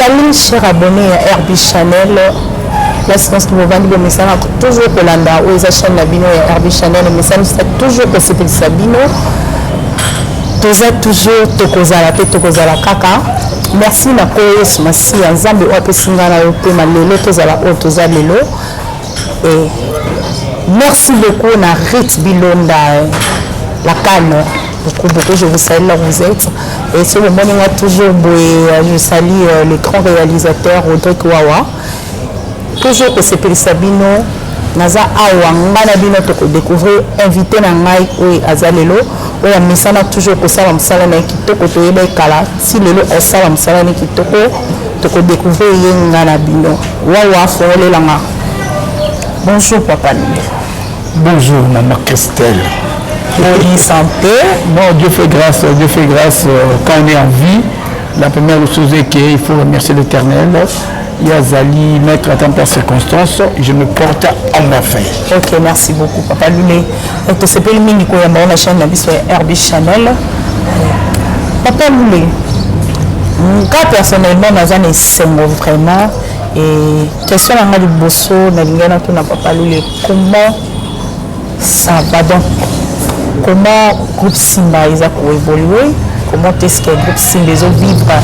Salut cher abonné à Herbie Channel. La séquence qui vous vend le message toujours que l'anda ou les chaînes Nabino et Herbie Channel. Le message c'est toujours que c'est Sabino. Toza toujours tokozala te tokozala kaka. Merci na koyes masi nzambe o pesingana yo pe malelo tozala o toza lelo. Et merci beaucoup na Rit Bilonda la canne. Beaucoup, je vous salue là où vous êtes. Et ce moment, on a toujours je salue le grand réalisateur Rodrigue Wawa. Toujours que c'est Peli Sabino, Naza Awa, Ngana Bino Toko découvrir, invité Nangai ou Azalelo, ou à Missana toujours que ça va me saler Kitoko, Toyebe Kala, si le lot ça va me saler Kitoko, Toko découvrir Ngana Bino. Wawa, Fole Langa. Bonjour, Papa. Bonjour, Maman Christelle. Bonne santé. Bon, Dieu fait grâce quand on est en vie. La première chose est qu'il faut remercier l'Éternel. Il y a Zali, mettre à temps par circonstances, je me porte en merveille. Ok, merci beaucoup, Papa Lulé. Donc, c'est pas le mini qu'on a la chaîne Herbie Channel. Papa Lulé, moi personnellement, je vraiment. Et question à du bosso, Papa Lulé, comment ça va donc? Comment le groupe Simba a évolué? Comment est-ce que le groupe Simba vivre?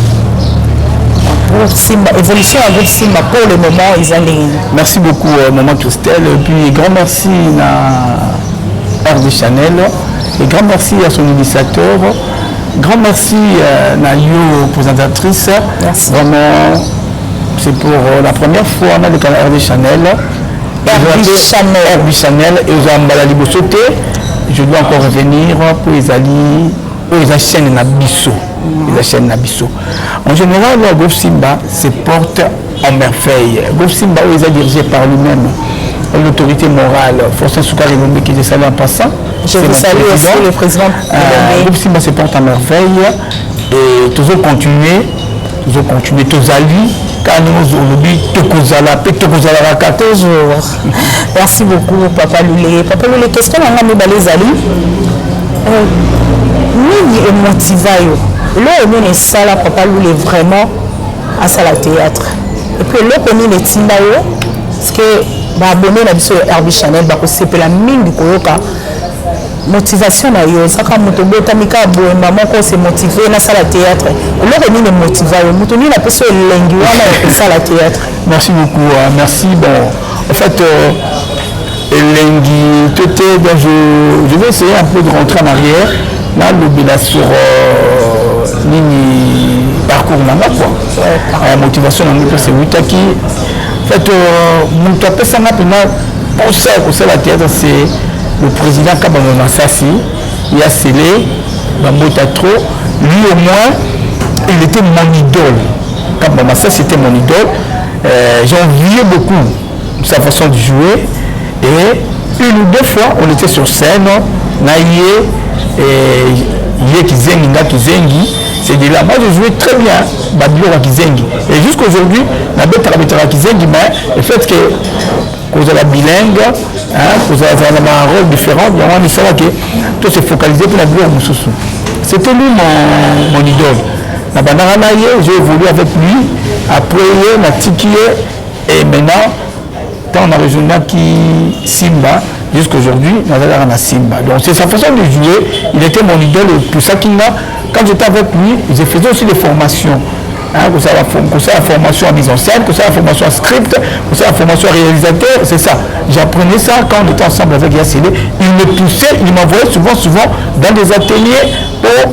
Évolution du groupe Simba pour le moment, ils ont. Merci beaucoup, Maman Christelle. Et puis, grand merci à Herbie Channel. Et grand merci à son initiateur. Grand merci à Yo, présentatrice. Merci. Vraiment, c'est pour la première fois on a le canal Herbie Channel. Herbie Channel et aux Ambalali Bosoté. Je dois encore revenir pour les alliés, pour les chaînes Nabiso. Les chaînes Nabiso. En général, le groupe Simba se porte en merveille. Le groupe Simba est dirigé par lui-même. L'autorité morale, Forçat Soukari Gombe qui est salué en passant. Je vous salue aussi le président. Le groupe Simba se porte en merveille et toujours continuer, tous alliés. Merci beaucoup, Papa Lulé. Papa Lulé, qu'est-ce qu'on a mis dans les alliés? Nous, nous motivons. Là, on est ça, Papa Lulé, vraiment à la théâtre. Et puis, là, on est les Tindao, parce que, abonné à la Herbie Channel, c'est la mine du Koyoka. Motivation na yo saka moto botamika boemba moko se motiver na sala théâtre là on est motivé moto ni na peso elengi wana na sala théâtre. Merci beaucoup, merci. Bon en fait elengi tete je vais essayer un peu de rentrer en arrière là le bilan sur nini parcours nanga quoi motivation na moto c'est witaki en fait moto apesa na pena pour ça la théâtre c'est le président Kabamba Massassi, il a scellé Bambota trop. Lui au moins, il était mon idole. Kabamba Massassi était mon idole. J'enviais beaucoup sa façon de jouer. Et une ou deux fois, on était sur scène. Naïe, Yé Kizengi, Nga Kizengi. C'est de là. Moi, je jouais très bien Babilo Kizengi. Et jusqu'aujourd'hui, la bête à la Kizengi, mais le fait que vous avez bilingue, vous avez un rôle différent, on est que tout se focaliser pour la gloire de Moussoussou. C'était lui mon idole. J'ai évolué avec lui, après il m'a tiqué et maintenant, quand on a rejoint qui Simba, jusqu'aujourd'hui, on a Simba. Donc c'est sa façon de jouer, il était mon idole et pour ça qu'il m'a, quand j'étais avec lui, je faisais aussi des formations. Que ça la formation en mise en scène, que ça la formation en script, que ça la formation en réalisateur, c'est ça. J'apprenais ça quand on était ensemble avec Yassile. Il me poussait, il m'envoyait souvent dans des ateliers pour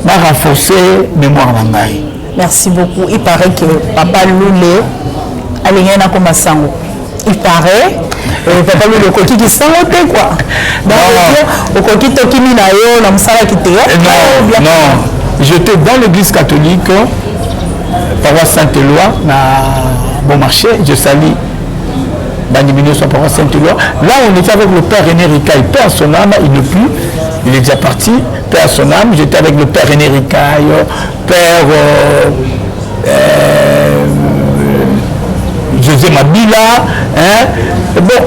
renforcer mémoire langaï. Merci beaucoup. Il paraît que Papa Lulé a l'ingénieur comme Sango. Il paraît, Papa Lulé, le coquille qui s'envoie quoi. Donc, au coquille qui m'a eu, l'homme ça qui était. Non. J'étais dans l'église catholique, paroisse Sainte-Éloi, à Bon Marché. Je salue Banimino sur paroisse Sainte-Éloi. Là, on était avec le père René Ricaille. Père son âme, il n'est plus, il est déjà parti. Père son âme, j'étais avec le père René Ricaille, père José Mabila. Bon,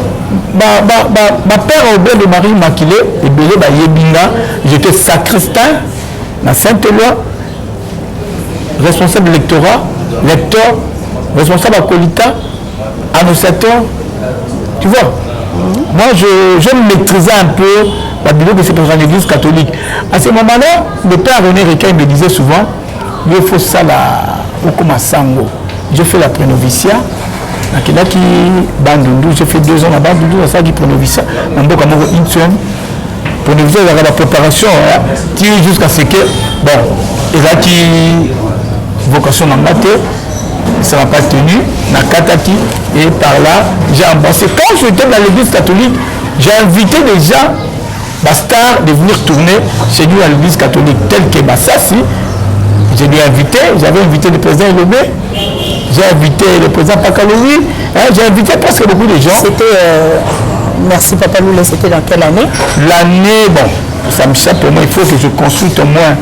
ma père Aubert de Marie Immaculée, et Bélé Yébina, j'étais sacristain. La Sainte-Éloi, responsable lectorat, lecteur, responsable acolytat, annonciateur. Tu vois, moi je maîtrisais un peu la bureau de cette l'église catholique. À ce moment-là, le père René Recaille me disait souvent, il faut ça là, au Sango. Je fais la prénoviciat. J'ai fait 2 ans à Bandundu, ça qui prénoviciat. Dans une semaine. Prénoviciat, il y avait la préparation, jusqu'à ce que, bon, il y a qui vocation dans la tête. Ça n'a pas tenu, na Kataki, et par là, j'ai embrassé. Quand j'étais dans l'église catholique, j'ai invité des gens, Bastard, de venir tourner chez nous à l'église catholique, tel que Bassassi. Je l'ai invité, j'avais invité le président Elobé, j'ai invité le président Pakaloui, j'ai invité presque beaucoup de gens. C'était, merci Papa Loulé, c'était dans quelle année? L'année, bon, ça me chape pour moi, il faut que je consulte au moins.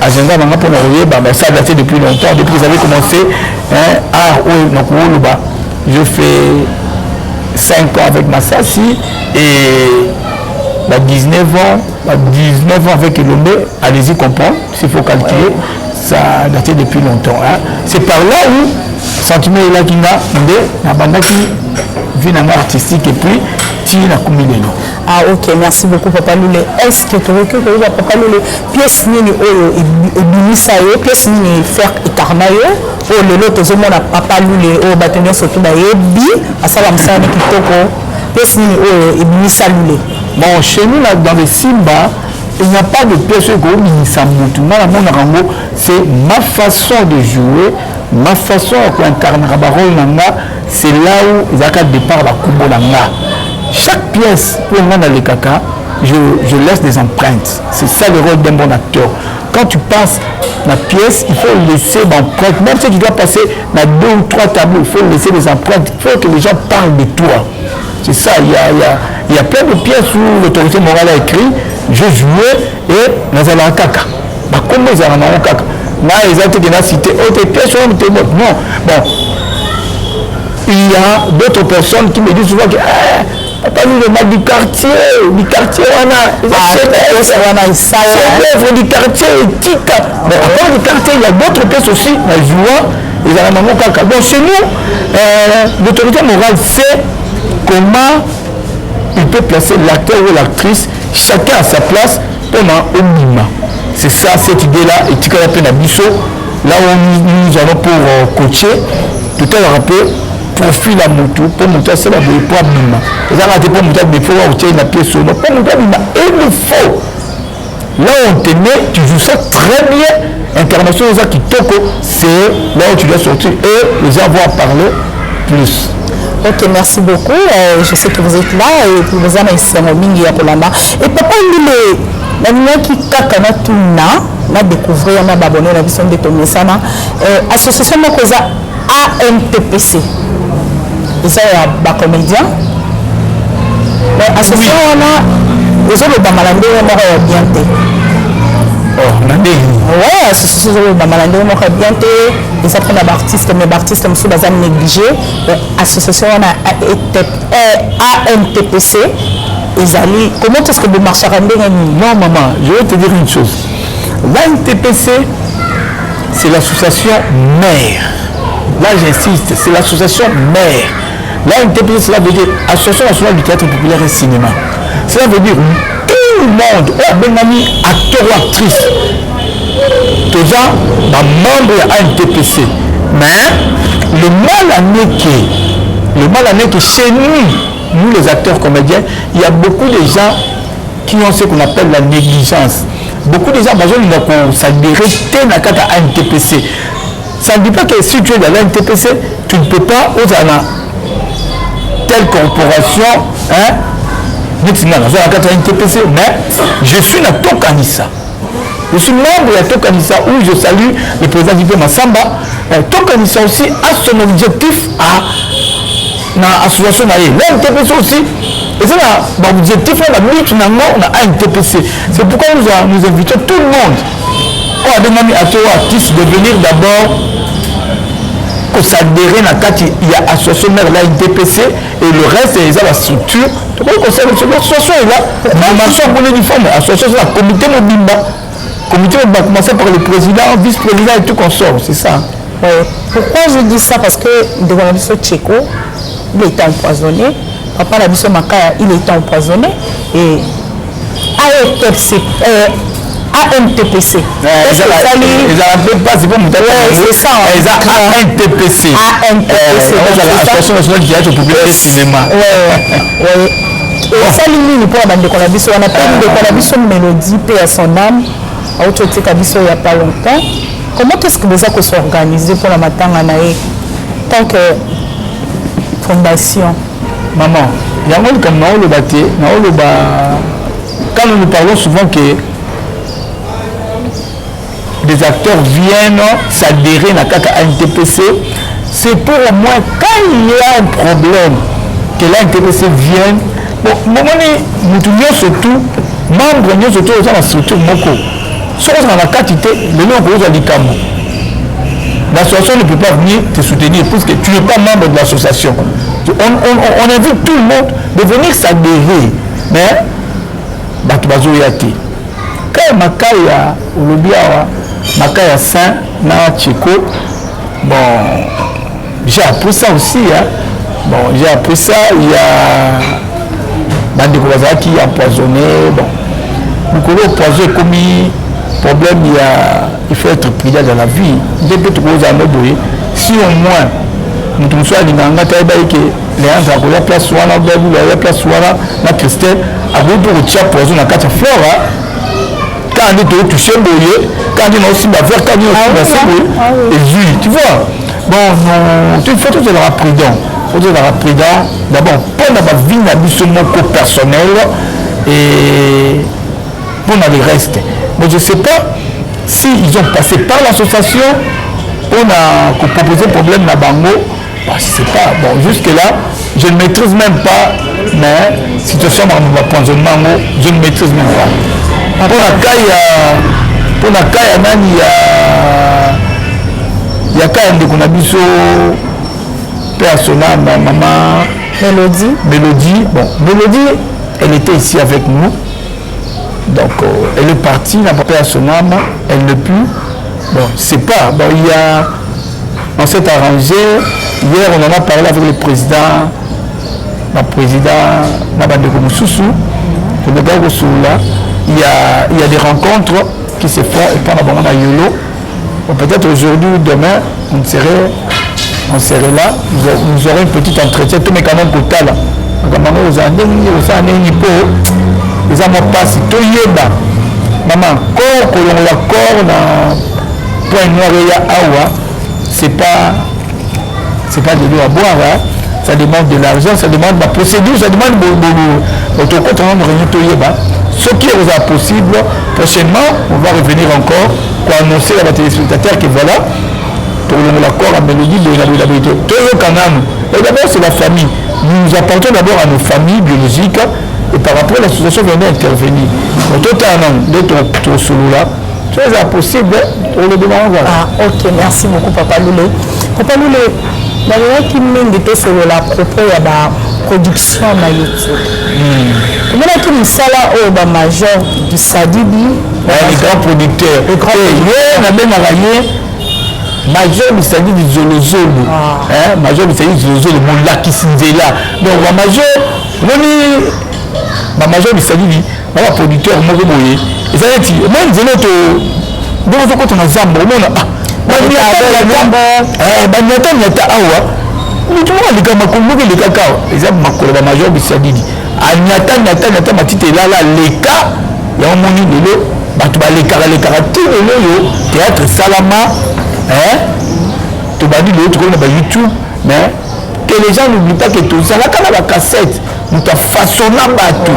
Agenda pour le ça a daté depuis longtemps, depuis que j'avais commencé je fais 5 ans avec Massassi et 19 ans avec Elomé, allez-y comprendre, s'il faut calculer, ça a daté depuis longtemps. C'est par là où Sentiment est là qui a banda qui vit dans artistique et puis Tina Kumileno. Ah ok, merci beaucoup Papa Loulé. Est-ce que tu recule que Papa Loulé pièce nini et binisa yo pièce nini faire ikarnayo oh le lot aux hommes Papa Loulé oh bâtonnier surtout na yebi à ça va me faire kitoko pièce nini oh et binisa Loulé. Bon chez nous là dans les Simba il n'y a pas de pièce que binisa mutu. Moi la mon c'est ma façon de jouer, ma façon d'incarner Rabarol nanga, c'est là où il y a qu'à départ la Kumbo nanga. Chaque pièce, pour moi dans les caca, je laisse des empreintes. C'est ça le rôle d'un bon acteur. Quand tu passes la pièce, il faut laisser d'empreintes. Même si tu dois passer dans 2 ou 3 tableaux, il faut laisser des empreintes. Il faut que les gens parlent de toi. C'est ça. Il y a plein de pièces où l'autorité morale a écrit, je jouais et nous allons à caca. Comment ils allons à caca? Là, ils ont été cité. Oh, tes pièces sont non. Bon. Il y a d'autres personnes qui me disent souvent que Papa nous le mal du quartier, on a c'est l'œuvre du quartier et tika. Mais avant du quartier, il y a d'autres pièces aussi, la joie, et la maman caca. Donc chez nous, l'autorité morale sait comment il peut placer l'acteur ou l'actrice, chacun à sa place pendant un minima. C'est ça, cette idée-là, et tika la peine à Bissot, là où nous allons pour coacher, tout à l'heure un peu. Profil à moto pour monter c'est la pour bima ils ont pour monter des fois où la pièce pour monter bima et il faut là on te met tu joues ça très bien incarnation qui toko c'est là où tu dois sortir et les gens vont parler plus. Ok, merci beaucoup. Je sais que vous êtes là et que vous avez ici en Mingi à Kolamba. Et papa, il y a qui kakana tuna na découvrir na babonné la vision de ton message association Mokoza ANTPC. Ils ont des comédiens. Mais association on a ils ont des bamalandés on bien té. Oh, nandé. Ouais, association des bamalandés on bien té. Ils ont des artistes mais artistes sont bazan négligés. Association on a ANTPC. Ils allaient comment est-ce que vous marchez à non maman, je vais te dire une chose. L'ANTPC c'est l'association mère. Là j'insiste, c'est l'association mère. L'ANTPC, cela veut dire Association nationale du théâtre populaire et cinéma. Cela veut dire tout le monde, acteur ou actrice, tous les gens, membres de l'ANTPC. Mais le mal à que chez nous les acteurs comédiens, il y a beaucoup de gens qui ont ce qu'on appelle la négligence. Beaucoup de gens, ça direct dans le ANTPC. Ça ne dit pas que si tu es dans l'ANTPC, tu ne peux pas aux telle corporation, mais je suis dans Tokanissa. Je suis membre de Tokanissa où je salue le président Didier Massamba. Tokanissa aussi a son objectif à l'association. L'ANTPC aussi, et c'est l'objectif à la lutte dans l'ANTPC. C'est pourquoi nous invitons tout le monde. On a demandé à toi artiste de venir d'abord pour s'adhérer à la il y a association mère là NTPC et le reste c'est la structure. Donc l'association est là. Ma marche pour l'uniforme, association la comité Mobimba. comité va commencer par le président, vice-président et tout consort, c'est ça. Ouais. Pourquoi je dis ça? Parce que devant Nabiso Tcheko, il était empoisonné. Papa Nabiso Makaya, il était empoisonné. Et AMTPC. Ils n'appellent pas, c'est pas mon c'est ça. Ils ont AMTPC. Association nationale du théâtre public et cinéma. Oui. Et ça, lui, pour la bande de Konabiso, on appelle de Konabiso Mélodie, paix à son âme, à Autoté Kabiso il n'y a pas longtemps. Comment est-ce que vous avez s'organiser pour la Matanga Nae, tant que fondation? Maman, il y a un comme quand nous parlons souvent que des acteurs viennent s'adhérer à l'NTPC, c'est pour au moins quand il y a un problème que l'NTPC vienne. Bon, nous surtout, membres, nous surtout dans la structure Moko. Sauf dans la quantité, le nom que vous avez dit, l'association ne peut pas venir te soutenir parce que tu n'es pas membre de l'association. On invite tout le monde de venir s'adhérer. Mais, Batubazo Yati. Quand Makaya, Olobia, Makaya Saint, na Tcheko, bon, j'ai appris ça aussi. Hein. Bon, j'ai appris ça, il y a Bande Kowaza qui est empoisonné. Bon, beaucoup de poison comme problème, il faut être prudent dans la vie. Depuis tout le monde, si au moins nous sommes les gens qui la place soit la place soit la Christelle, à vous de tirer poison dans la carte flora. Quand on est touché, quand on est aussi vers quand on est aussi tu vois. Bon, il faut être prudent. Il faut être prudent. D'abord, pour la vie personnelle et pour le reste. Mais je ne sais pas s'ils ont passé par l'association pour proposer un problème à Bango. Bah, je ne sais pas. Bon, jusque-là, je ne maîtrise même pas. Mais situation de l'empoisonnement, je ne maîtrise même pas. Pour la caille, il y a quand même des Konabiso, personnel, maman. Mélodie. Bon, Mélodie, elle était ici avec nous. Donc, elle est partie, n'a pas payé son âme, elle ne plus. Bon, c'est pas. Bon, on s'est arrangé. Hier, on en a parlé avec le président, Nabandeko Moussoussou, il y a des rencontres qui se font et pendant la Yolo. Bon, peut-être aujourd'hui ou demain, on serait là, nous aurons une petite entretien, tout mais quand même pour Tala. Les amours passent, tout yéba. Maman, corps, que l'on l'accord dans point noir et awa, c'est pas de l'eau à boire, hein. Ça demande de l'argent, ça demande la procédure, ça demande notre compte en réunion tout yéba. Ce qui est possible, prochainement, on va revenir encore pour annoncer à la téléspectateur que voilà, pour l'accord à Mélodie de l'habitude. Tout le canal. Et d'abord, c'est la famille. Nous apportons d'abord à nos familles biologiques. Et par rapport à l'association venait intervenir. Donc, tout un an de ton solo là, c'est impossible pour le demander. Ah, ok, merci beaucoup, Papa Loulé. Papa Loulé, il y a qui mène de solo là, à propos de la production na YouTube. Il y a qui me sala au major du Sadidi. Les grands producteurs. Les grands producteurs. On a même arrayé. Major Bissadi du Zolozolo. Major Bissadi du Zolozolo, mon lac Sinzela. Donc, la major, major Bissadi, on a producteur, on a boyé. Et ça veut dire, moi, je dis, donc, quand on a Zambo, on a. Banyata, Nyata, Awa. Mais tu vois, les gars, les cacao. Les hommes, ma major Bissadi. Nyata, ma petite là, les cas, il y a un moni de l'eau. Tu vas les caractères de l'eau, théâtre Salama. Tu vas dire l'autre côté de YouTube, mais que les gens n'oublient pas que tout ça, là, quand on a la cassette, nous t'as façonné tout.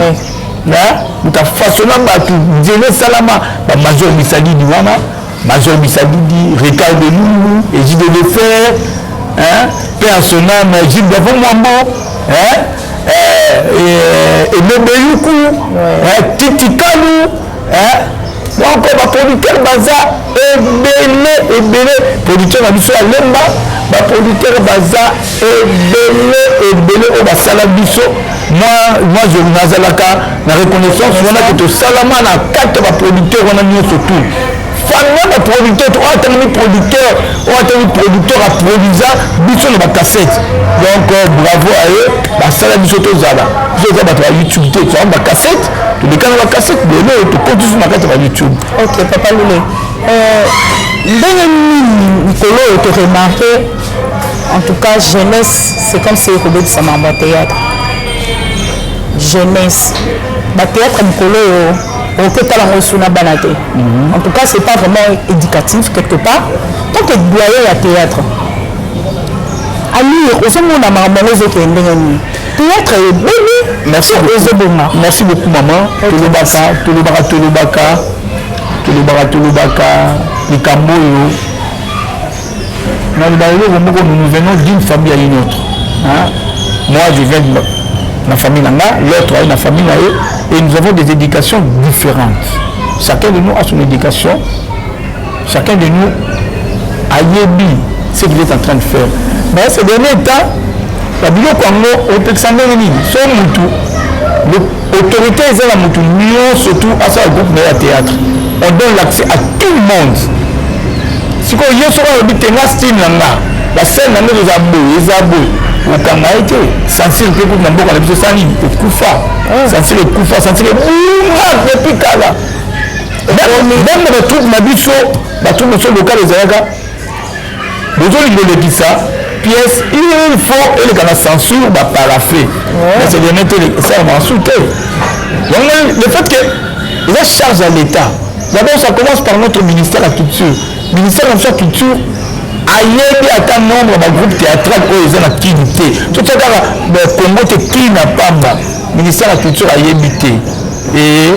Nous t'as façonné tout. Djene Salama, Major Bissadi Diwana, Major Bissadi Ricardo de Loulou, et Gilles de Fer, Père son âme, Gilles Davon Mambo, et Mebeyuku, Titi Kalou, donc on va producteur baza ebele producteur na biso ya lemba ba producteur baza ebele o basala biso moi je nazalaka na reconnaissance wana que tosalama na kati ya baproducteur wana nyonso tout fanga baproducteur oatami producteur aproduisa biso na bacassette donc bravo a ye basala biso tozala biso eza bato ya youtube te tozala bacassette toleka na bacassette lelo tokontisu na kati ya bayoutube. Ok papa Lule ndenge nini mikolo oyo toremarke en tout cas jeunesse c'est comme si ekobebisama ba théâtre jeunesse bathéâtre mikolo oyo okotala ngo suna bana te en tout cas c'est pas vraiment éducatif quelque part tant que doyen ya théâtre alire ozomona makambo yango ezokende ndenge nini théâtre ebebi merci beaucoup maman tolobaka likambo oyo na libalelo moko nous venons d'une famille à une autre moi je viens de ma famille nanga l'autre a une famille na et nous avons des éducations différentes chacun de nous a son éducation chacun de nous a yebi ce qu'il est en train de faire mais ces derniers temps la biloko yango opekisa ndenge nini so mutu l'autorité eza na mutu surtout à ça groupe na ya théâtre on donne l'accès à tout le monde sikoyo yo soko olobi tenga style nanga bascène nanga eza boye okanga ye te sensire mpe kutu na mboka na biso sani ekufa sensire ekufa sensire ebunga depuis kala même na batroupe na biso batroupe mosusu lokal ezalaka bozolinga olekisa pièce il faut eleka na censure baparafe mais c'est bien te esalama su te donc le fait que eza charge à l'état d'abord ça commence par notre ministère de la culture ministère de la culture ayebi ata nombre ya groupe théâtral oyo eza na kini te totya kaka congo te kini na pamba ministère ya culture ayebi te e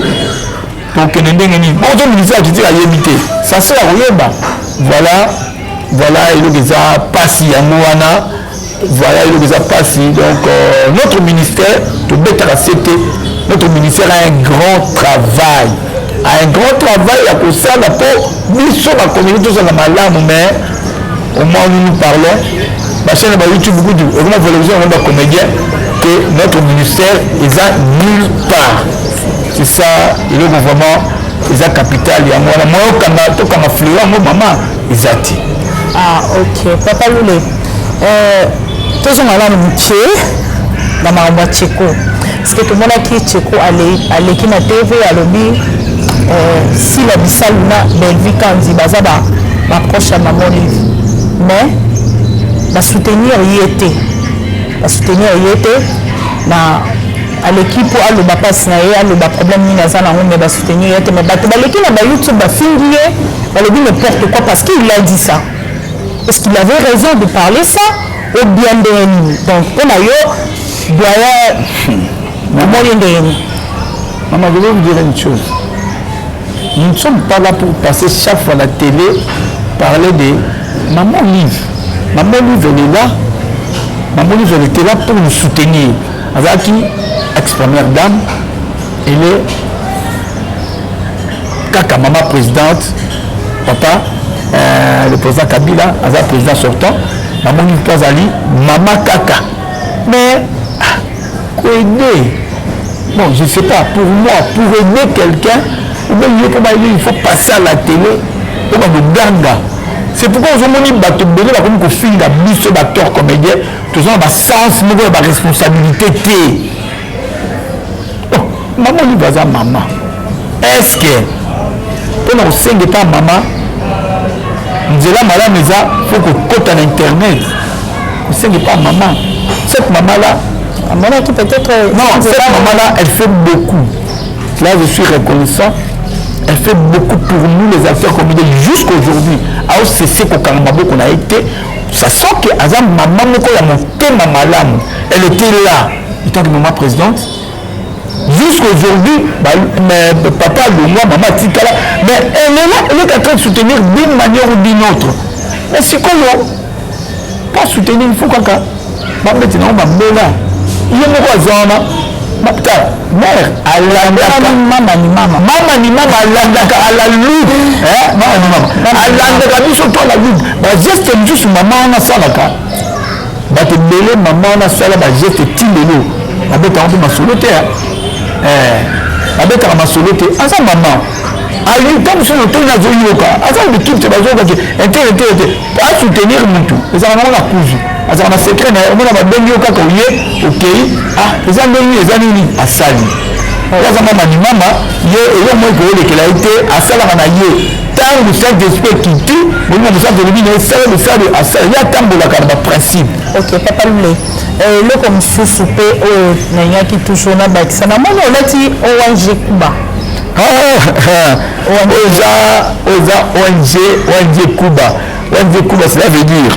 tokende ndenge nini bonzo ministère ya culture ayebi te sanse ya koyeba voilà eloko eza pasi yango wana voilà eloko eza pasi donc notre ministère tobetaka se te notre ministère a un grand travail ya kosala mpo biso bacommunauté tozala malamu mais au moins nous parlons chaîne de YouTube beaucoup comment télévision on doit comédien que notre ministère est à nulle part c'est ça il est vraiment ils a capital il y a moi quand on fluent moi maman ils a dit ok papa Lule tous on a là muché na maman Tcheko parce que tout le monde a qui Tcheko aller qui na TV à lobby si la bisaluna Belvi Kandi bazaba m'approche à maman livre mais la soutenir y était na à l'équipe pour aller ba passe na ye aller ba problème ni na za na mais ba soutenir y était mais ba l'équipe na ba YouTube ba fingier ba le dit n'importe quoi parce qu'il a dit ça est-ce qu'il avait raison de parler ça ou bien de donc on a yo doit moyen de maman je vais vous dire une chose nous ne sommes pas là pour passer chaque fois à la télé parler de maman Liv elle est là maman Liv elle était là pour nous soutenir avec ex-première dame elle est kaka maman présidente papa le président Kabila avec président sortant maman Liv Kazali maman kaka mais quoi aider bon je ne sais pas pour moi pour aider quelqu'un il faut passer à la télé pour me ganga. C'est pourquoi aujourd'hui bateau belé va comme film la biso d'acteur comédien tous ont ba sens mais ba responsabilité té. Maman lui va maman. Est-ce que pour nous cinq pas maman nous là madame ça faut que côté internet. Nous cinq pas maman. Cette maman là maman qui peut-être non, cette maman là elle fait beaucoup. Là je suis reconnaissant. Elle fait beaucoup pour nous les acteurs comédiens jusqu'aujourd'hui. Alors c'est ce qu'on a été. Ça sent que Azam maman elle était là. En tant que maman présidente. Jusqu'aujourd'hui, papa de moi, maman Tikala, mais elle est là, elle est en train de soutenir d'une manière ou d'une autre. Mais c'est quoi pas soutenir, il faut qu'on là. Il y a mère alandaka biso to la lube bageste mosusu mama wana asalaka bato ebele mama wana asala bageste tilelo abetaka mpe masolo te abetaka masolo te aza mama alinta mosusu to nazoyoka aza l'équipe te bazoyoka ke intere te asoutenir mutu ezala nango na kuzu azala na secret na omona babengi yo kaka oye okei eza ndenge eza nini asali aza mama ni mama ye eyo moi koyelekela ye te asalaka na ye ntango saint esprit ekiti bolinga mosantu elobi na ye sala mosala asala ye atambolaka na baprincipe. Ok, papa Lule eloko mosusu mpe oyo nayaki toujours nabakisa na moni olati ONG Kuba oza ONG Kuba. ONG Kuba, cela veut dire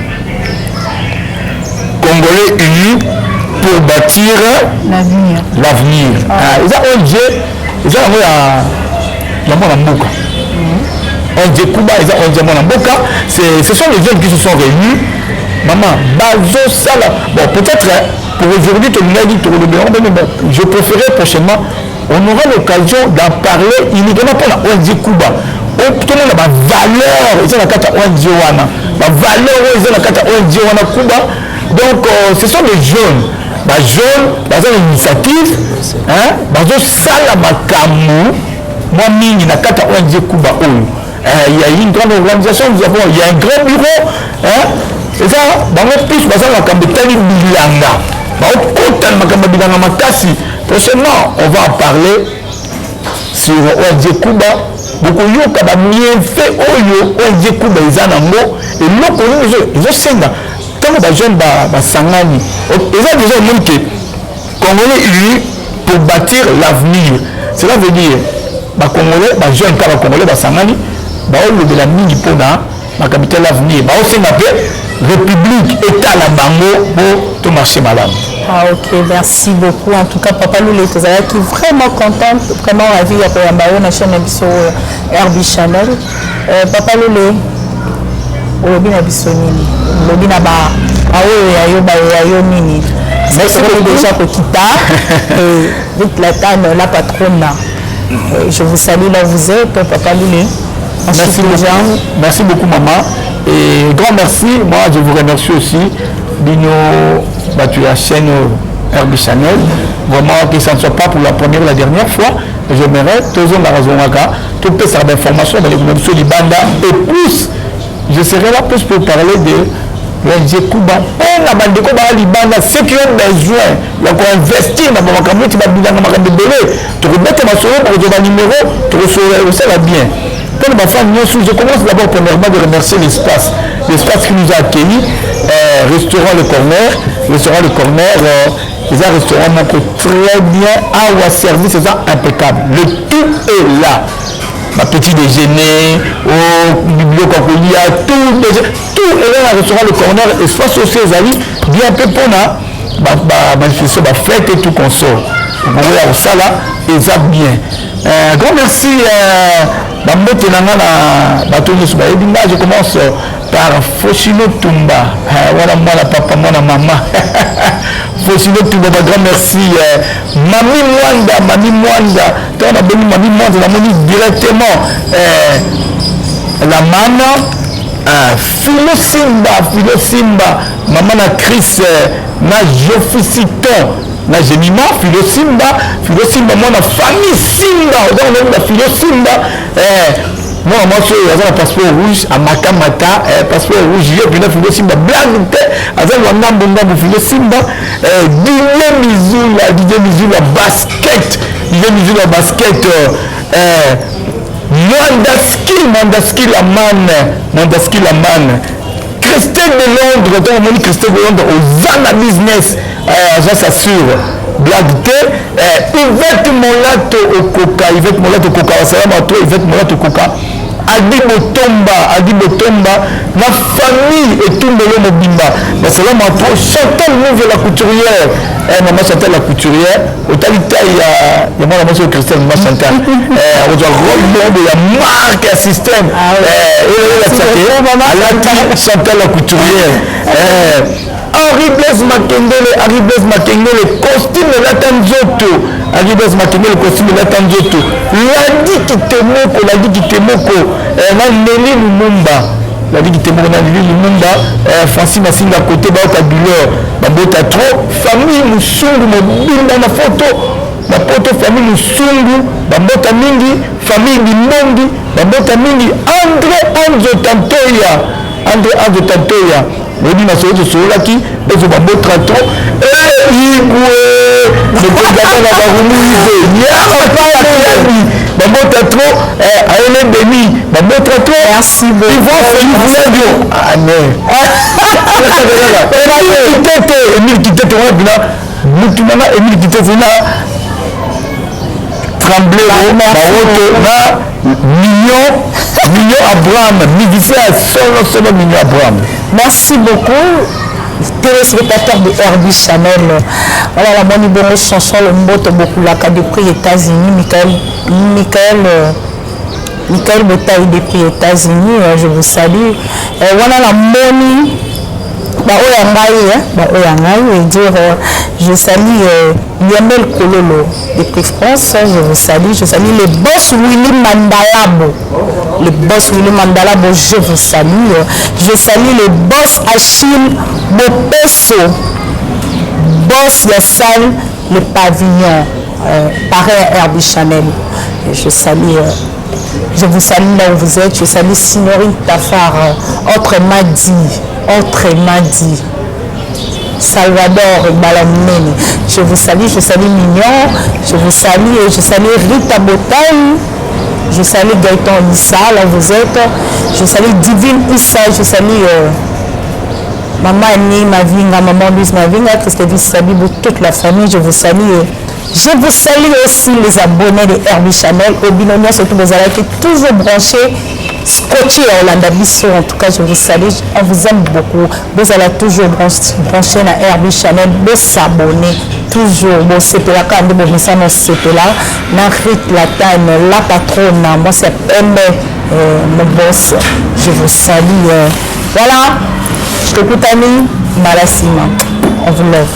Congolais unis pour bâtir l'avenir. Ils ont ONG, ils ont la Mboka. ONG Kuba, ils ont ONG Mboka. Ce sont les jeunes qui se sont réunis. Maman, Bazo Sala. Bon, peut-être pour aujourd'hui, je préférerais prochainement, on aura l'occasion d'en parler uniquement pour la ONG Kuba. Tout le monde a ma valeur, ils ont la carte ONG Wana. Ma valeur, ils ont la carte ONG Wana Kuba. Donc, ce sont les jeunes. Les jeunes, ils ont l'initiative. Bazo Sala Makamu. Moi, mini, la carte ONG Kuba. Il y a une grande organisation, il y a un grand bureau. C'est ça, dans le plus, on va prochainement, on va en parler sur ONG Kuba. Donc, il y a bien fait ONG Kuba, ils ont et l'autre, ils ont senga. Quand les jeunes sangani, ils ont déjà même que Congolais unis pour bâtir l'avenir. Cela veut dire, les Congolais, les jeunes Congolais, sangani, de la mini pour la capitale l'avenir. Ils ont République, État, la bango, pour tout marcher malade. Ok, merci beaucoup. En tout cas, Papa Lule, tu es vraiment contente, vraiment ravi de la chaîne RB Channel. Papa Lule, Obi na bisonini, Obi na ba, ayo nini. Merci déjà pour Kita, vite la patronne. Je vous salue là où vous êtes, Papa Lule. Merci beaucoup, maman. Et grand merci, moi je vous remercie aussi Bino battu la chaîne RB Channel. Vraiment que ça ne soit pas pour la première ou la dernière fois. J'aimerais toujours la raison tout peut faire d'informations dans les communautés de Libanda et plus je serai là plus pour parler de l'ONG Kuba. La bande de Kuba Libanda, ceux qui ont besoin, il faut investir dans ma communauté, tu vas bien dans ma communauté, tu vas mettre ma soeur pour le numéro, tu vas bien. Pour ma femme, je commence d'abord premièrement de remercier l'espace qui nous a accueillis, restaurant Le Corner, ils ont un restaurant très bien, à service, c'est impeccable. Le tout est là. Ma petit déjeuner, au bibliothèque, tout est là, le restaurant Le Corner, espace aussi les amis, bien peu pour manifester ma fête et tout qu'on sort. Vous voyez ça là, et ça bien. Grand merci. Je commence par Fochino Tumba. Voilà moi la papa, moi la maman. Fochino Tumba, grand merci. Mami Mwanda. Quand on a béni Mami Mwanda, on a béni directement la maman. Philo Simba. Maman na Chris, na Jofisiton. Na Gemima, Philo Simba, moi la famille Simba, on a la Philo Simba. Moi, je suis un passeport rouge à Makamata, passeport rouge, je suis un Philo Simba, blague, à Philo Simba, Didier Mizoula basket, Mandaski la man. Christelle de Londres, Christelle de Londres, aux Zana Business, ça s'assure. Blague T, Yvette Molato au Coca, Yvette Molato au Coca, Yvette Molato au Coca, Adi Botomba, la famille et tout le monde Mobimba. Mais c'est là ma pro, Chantal Mouve la couturière, maman Chantal la couturière, au Talita, il y a moi la monsieur Christelle, maman Chantal, on doit remonter la marque à système, Chantal la couturière. Henri Blaise Makengele, costume de la Tanzoto. Henri Blaise Makengele, costume de la Tanzoto. Ladi Kitemoko, Nelly Lumumba. la ligue Temborona Limunda, Francine Masinga côté Baoka Bilor, Bambota trop, famille Musungu, Mobinda na photo, la photo famille Musungu, Bambota Mingi, famille Limondi, Bambota Mingi, André Anzo Tantoya, Modi Masozo Solaki, Bezo Bambota trop, et Igwe, le président de la Roumouise, Bambota trop, Aïlen Demi, Bambota trop, merci beaucoup. Ils vont faire du Amen. Emile Kitete, Emile Kitete, Tremblay, million Abraham, musicien à 100 millions Abraham. Merci beaucoup. Téléspectateur de Herbie Chanel. Voilà la bonne bonne chanson, le mot beaucoup la cas de prix États-Unis, Michael Betaille des prix États-Unis, je vous salue. Voilà la money. Et dire je salue Lionel Kololo des prix France, je vous salue, je salue le boss Willy Mandalabo, le boss Willy Mandalabo, je vous salue, je salue le boss Achille Bopesso, boss la salle le pavillon, parrain Herbie Chanel, je salue. Je vous salue là où vous êtes, je salue Signorine Tafar, autre Madi, Salvador Balamene. Je vous salue Mignon, je vous salue Rita Botaï, je salue Gaëtan Issa, là où vous êtes, je salue Divine Issa, je salue Maman Annie Mavinga, Maman Louise Mavinga, Christophe Sabibou, toute la famille, je vous salue. Je vous salue aussi les abonnés de Herbie Chanel, au binomien surtout vous allez être toujours branchés, scotchés à Hollanda Bissot. En tout cas, je vous salue, on vous aime beaucoup. Vous allez toujours brancher à Herbie Chanel, vous s'abonner toujours. Bon, c'est là quand vous ça non c'est là. Narit Latane, la patronne, moi c'est mon boss. Je vous salue. Voilà, je te coûte ami, Malassima. On vous lève.